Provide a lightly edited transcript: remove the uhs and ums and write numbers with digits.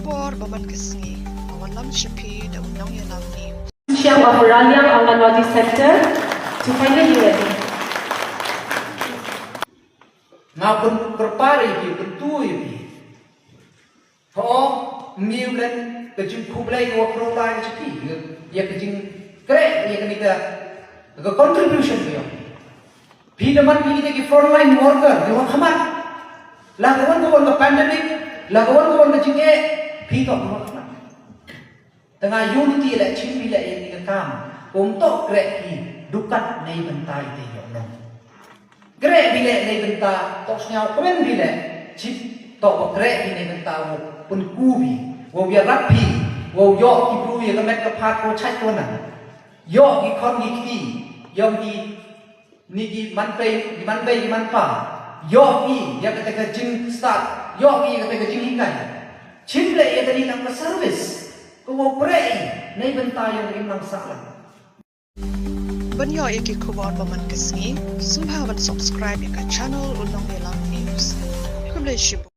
kubor baman kesni, awan lam shepi da unang yalam ni. Siang of Raliang Anganwadi Center to finally ready. Ngapun berpari di bentui di. Ho miulen kejung kublai wa program cepi ya kejung krek ya kenika ke contribution dia. Bidaman ini ke frontline worker dia khamat. Lakukan ke pandemic, lakukan ke jinge bidok khamat. Tengah unity la chimbi la yang ni kam untuk krek ki dukat nei bentai te yo no. Krek bila nei benta tok nyau kren bila chip tok krek ni nei benta wo pun kubi wo biar rapi wo yo ki bru ye kamet ka phat ko chai ko na yo ki kon ki ki yo ki ni ki man pe ki man pa yo ki ya ka ta jing start yo ki ka ta jing hingai chim le ye tadi nang service ko prei nei benta yang imang salah. Banyo iki kubor baman kesni, sumhawan subscribe ke channel Unang Yalam News. Kublai shibu.